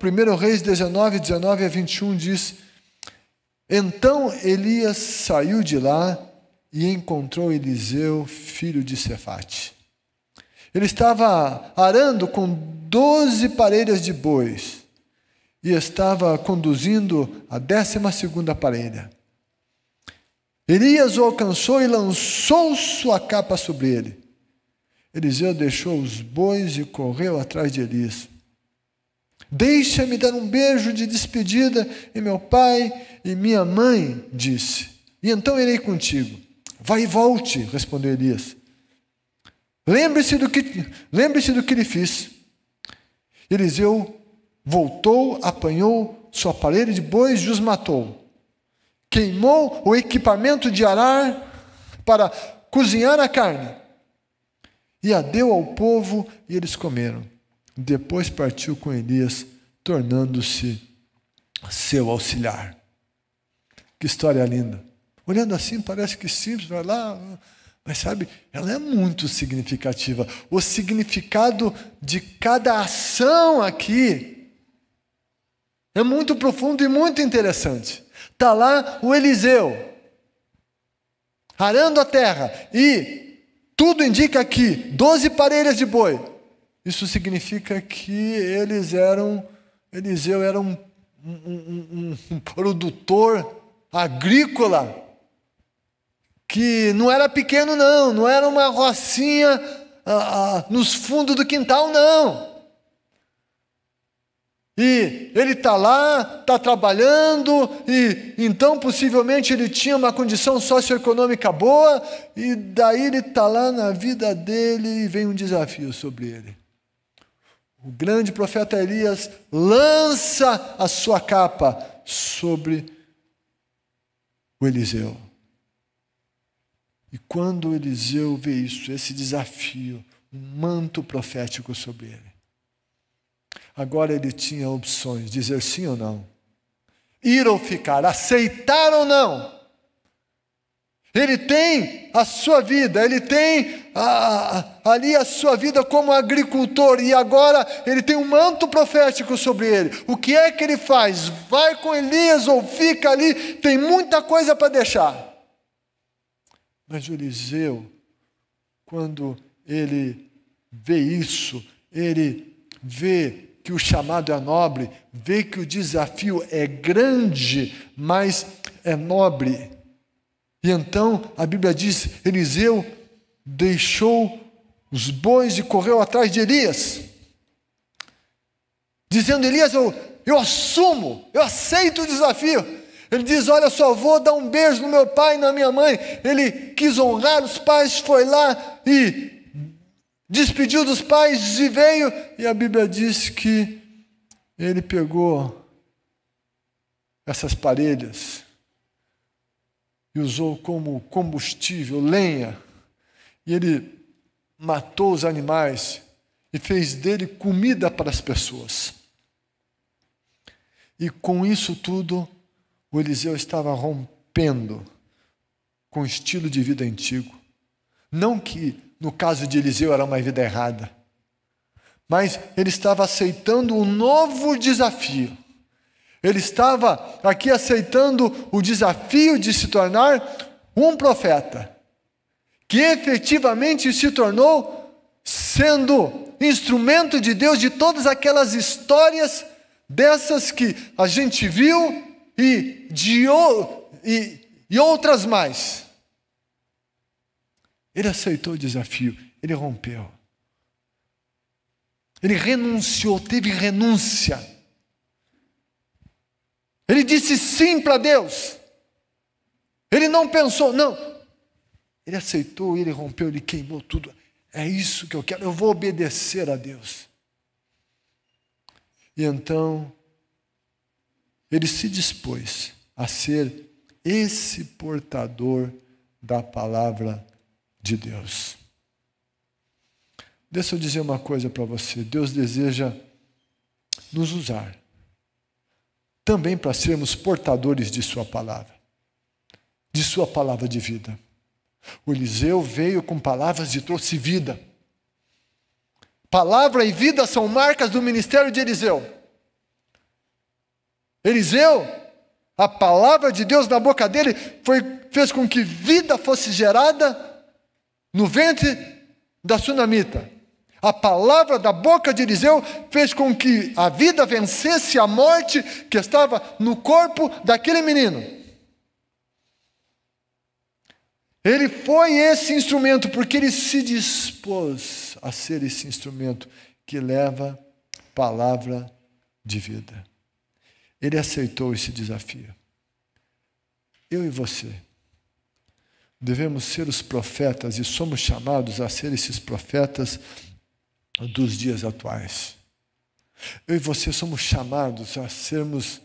1 Reis 19, 19 a 21 diz: então Elias saiu de lá e encontrou Eliseu, filho de Safate. Ele estava arando com 12 parelhas de bois e estava conduzindo a 12ª parelha. Elias o alcançou e lançou sua capa sobre ele. Eliseu deixou os bois e correu atrás de Elias. Deixa-me dar um beijo de despedida em meu pai e minha mãe, disse. E então irei contigo. Vai e volte, respondeu Elias. Lembre-se do que lhe fiz. Eliseu voltou, apanhou sua parelha de bois e os matou. Queimou o equipamento de arar para cozinhar a carne. E a deu ao povo e eles comeram. Depois partiu com Elias, tornando-se seu auxiliar. Que história linda. Olhando assim parece que simples, vai lá, mas sabe, ela é muito significativa. O significado de cada ação aqui é muito profundo e muito interessante. Está lá o Eliseu, arando a terra, e tudo indica aqui, 12 parelhas de boi. Isso significa que Eliseu era um produtor agrícola, que não era pequeno não era uma rocinha nos fundos do quintal, não. E ele está lá, está trabalhando, e então possivelmente ele tinha uma condição socioeconômica boa, e daí ele está lá na vida dele e vem um desafio sobre ele. O grande profeta Elias lança a sua capa sobre o Eliseu. E quando Eliseu vê isso, esse desafio, um manto profético sobre ele, agora ele tinha opções, dizer sim ou não, ir ou ficar, aceitar ou não. Ele tem a sua vida, ele tem ali a sua vida como agricultor, e agora ele tem um manto profético sobre ele. O que é que ele faz? Vai com Elias ou fica ali? Tem muita coisa para deixar. Mas o Eliseu, quando ele vê isso, ele vê que o chamado é nobre, vê que o desafio é grande, mas é nobre. E então a Bíblia diz: Eliseu deixou os bois e correu atrás de Elias, dizendo: Elias, eu assumo, eu aceito o desafio. Ele diz: olha só, vou dar um beijo no meu pai e na minha mãe. Ele quis honrar os pais, foi lá e despediu dos pais e veio. E a Bíblia diz que ele pegou essas parelhas e usou como combustível, lenha, e ele matou os animais e fez dele comida para as pessoas. E com isso tudo, o Eliseu estava rompendo com o estilo de vida antigo. Não que, no caso de Eliseu, era uma vida errada, mas ele estava aceitando um novo desafio. Ele estava aqui aceitando o desafio de se tornar um profeta, que efetivamente se tornou sendo instrumento de Deus de todas aquelas histórias dessas que a gente viu e outras mais. Ele aceitou o desafio, ele rompeu. Ele renunciou, teve renúncia. Ele disse sim para Deus. Ele não pensou, não. Ele aceitou, ele rompeu, ele queimou tudo. É isso que eu quero, eu vou obedecer a Deus. E então, ele se dispôs a ser esse portador da palavra de Deus. Deixa eu dizer uma coisa para você. Deus deseja nos usar também para sermos portadores de sua palavra de vida. O Eliseu veio com palavras e trouxe vida. Palavra e vida são marcas do ministério de Eliseu. Eliseu, a palavra de Deus na boca dele fez com que vida fosse gerada no ventre da sunamita. A palavra da boca de Eliseu fez com que a vida vencesse a morte que estava no corpo daquele menino. Ele foi esse instrumento porque ele se dispôs a ser esse instrumento que leva palavra de vida. Ele aceitou esse desafio. Eu e você devemos ser os profetas e somos chamados a ser esses profetas dos dias atuais. Eu e você somos chamados a sermos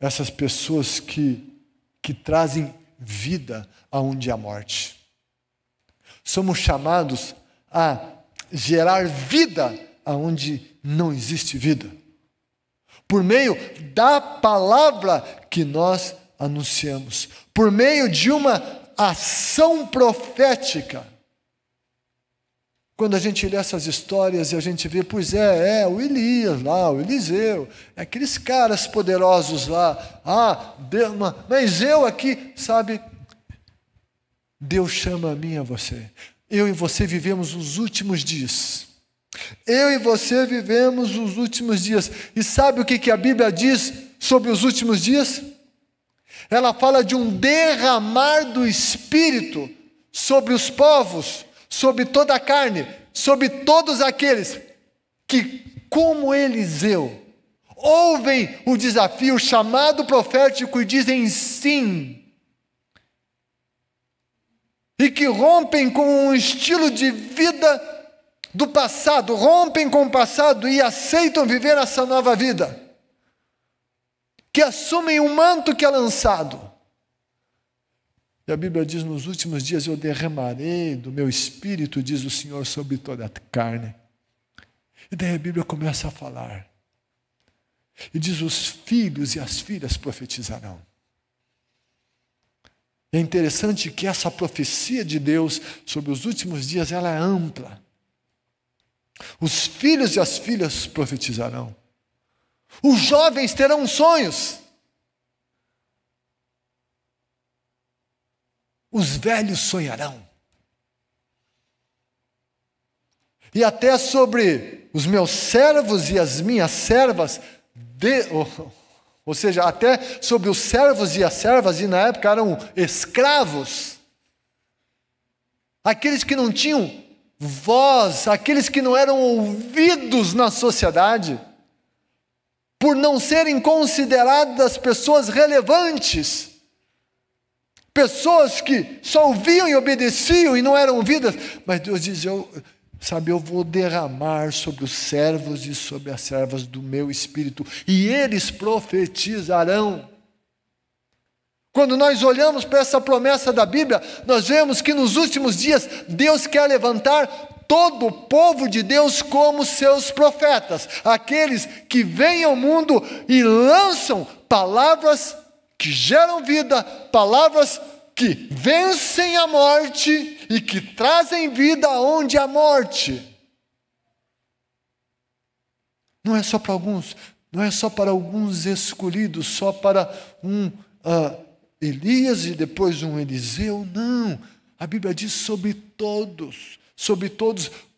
essas pessoas que trazem vida aonde há morte. Somos chamados a gerar vida aonde não existe vida. Por meio da palavra que nós anunciamos. Por meio de uma ação profética. Quando a gente lê essas histórias e a gente vê, pois o Elias lá, o Eliseu, aqueles caras poderosos lá, mas eu aqui, sabe, Deus chama a mim e a você. Eu e você vivemos os últimos dias. Eu e você vivemos os últimos dias. E sabe o que a Bíblia diz sobre os últimos dias? Ela fala de um derramar do Espírito sobre os povos, sobre toda a carne, sobre todos aqueles que, como Eliseu, ouvem o desafio, o chamado profético e dizem sim. E que rompem com um estilo de vida do passado, rompem com o passado e aceitam viver essa nova vida. Que assumem o manto que é lançado. E a Bíblia diz, nos últimos dias eu derramarei do meu espírito, diz o Senhor, sobre toda a carne. E daí a Bíblia começa a falar. E diz, os filhos e as filhas profetizarão. É interessante que essa profecia de Deus sobre os últimos dias, ela é ampla. Os filhos e as filhas profetizarão. Os jovens terão sonhos. Os velhos sonharão. E até sobre os meus servos e as minhas servas, ou seja, até sobre os servos e as servas, e na época eram escravos, aqueles que não tinham voz, aqueles que não eram ouvidos na sociedade, por não serem consideradas pessoas relevantes, pessoas que só ouviam e obedeciam e não eram ouvidas, mas Deus diz, eu vou derramar sobre os servos e sobre as servas do meu espírito, e eles profetizarão. Quando nós olhamos para essa promessa da Bíblia, nós vemos que nos últimos dias, Deus quer levantar todo o povo de Deus como seus profetas, aqueles que vêm ao mundo e lançam palavras que geram vida, palavras que vencem a morte e que trazem vida onde há morte. Não é só para alguns, não é só para alguns escolhidos, só para Elias e depois um Eliseu, não. A Bíblia diz sobre todos,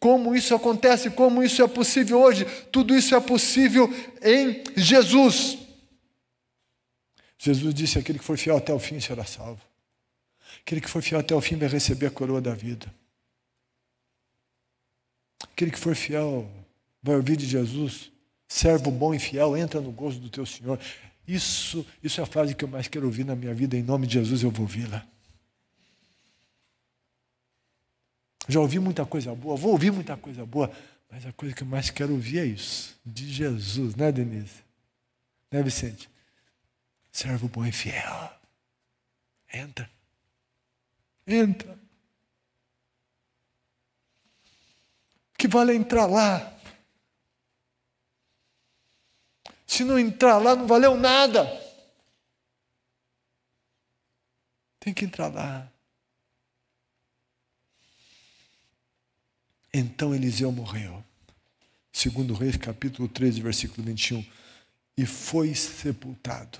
como isso acontece, como isso é possível hoje. Tudo isso é possível em Jesus. Jesus disse, aquele que for fiel até o fim será salvo. Aquele que for fiel até o fim vai receber a coroa da vida. Aquele que for fiel vai ouvir de Jesus, servo bom e fiel, entra no gozo do teu Senhor. Isso é a frase que eu mais quero ouvir na minha vida, em nome de Jesus eu vou ouvi-la. Já ouvi muita coisa boa, vou ouvir muita coisa boa, mas a coisa que eu mais quero ouvir é isso, de Jesus, né, Denise? Né, Vicente? Servo bom e fiel. Entra. Que vale entrar lá. Se não entrar lá, não valeu nada. Tem que entrar lá. Então Eliseu morreu. 2 Reis, capítulo 13, versículo 21. e foi sepultado.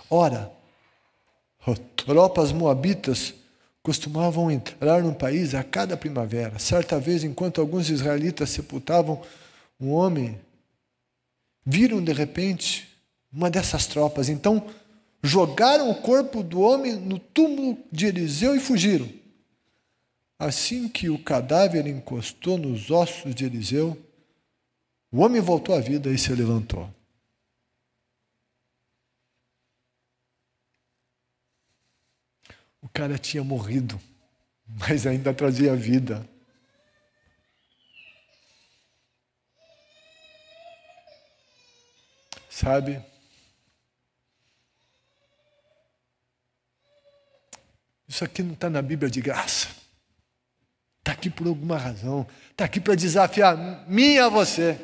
Ora, tropas moabitas costumavam entrar no país a cada primavera. Certa vez, enquanto alguns israelitas sepultavam um homem, viram de repente uma dessas tropas. Então, jogaram o corpo do homem no túmulo de Eliseu e fugiram. Assim que o cadáver encostou nos ossos de Eliseu, o homem voltou à vida e se levantou. O cara tinha morrido, mas ainda trazia vida. Sabe? Isso aqui não está na Bíblia de graça. Está aqui por alguma razão. Está aqui para desafiar mim e a você.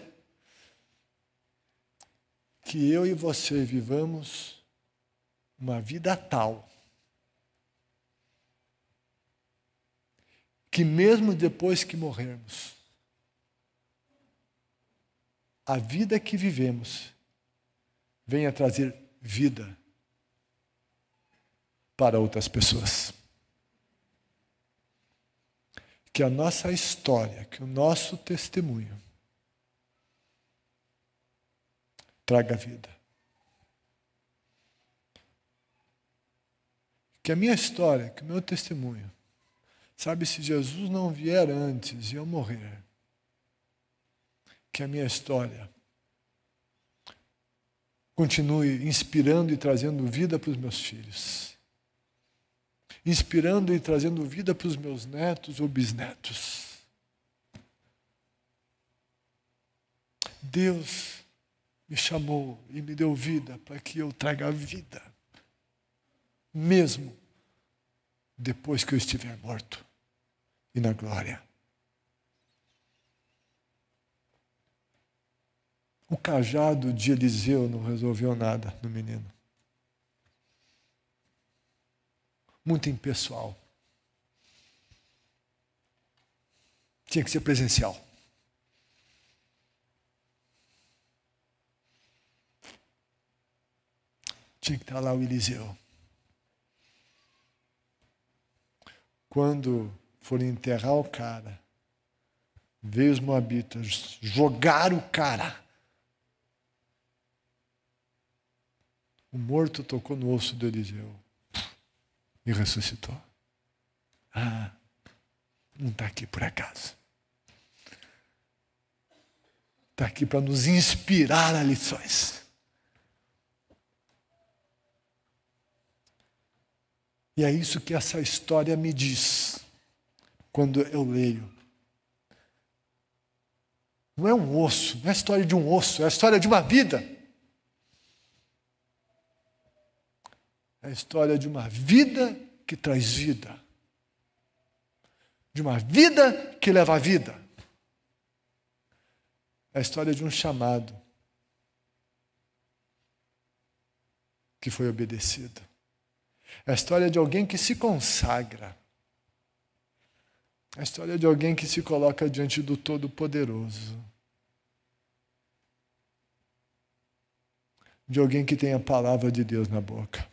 Que eu e você vivamos uma vida tal que mesmo depois que morrermos, a vida que vivemos venha trazer vida para outras pessoas. Que a nossa história, que o nosso testemunho traga vida. Que a minha história, que o meu testemunho, sabe, se Jesus não vier antes e eu morrer, que a minha história continue inspirando e trazendo vida para os meus filhos. Inspirando e trazendo vida para os meus netos ou bisnetos. Deus me chamou e me deu vida para que eu traga vida, mesmo depois que eu estiver morto e na glória. O cajado de Eliseu não resolveu nada no menino. Muito impessoal. Tinha que ser presencial. Tinha que estar lá o Eliseu. Quando foram enterrar o cara, veio os moabitas, jogaram o cara. O morto tocou no osso do Eliseu e ressuscitou. Ah, não está aqui por acaso. Está aqui para nos inspirar a lições. E é isso que essa história me diz quando eu leio. Não é um osso, não é a história de um osso, é a história de uma vida. É a história de uma vida que traz vida. De uma vida que leva a vida. É a história de um chamado que foi obedecido. É a história de alguém que se consagra. É a história de alguém que se coloca diante do Todo-Poderoso. De alguém que tem a palavra de Deus na boca.